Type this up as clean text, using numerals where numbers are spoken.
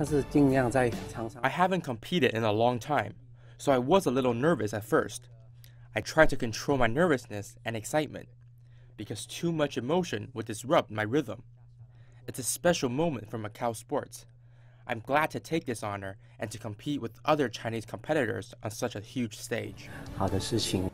I haven't competed in a long time, so I was a little nervous at first. I tried to control my nervousness and excitement, because too much emotion would disrupt my rhythm. It's a special moment for Macao sports. I'm glad to take this honor and to compete with other Chinese competitors on such a huge stage. 好的事情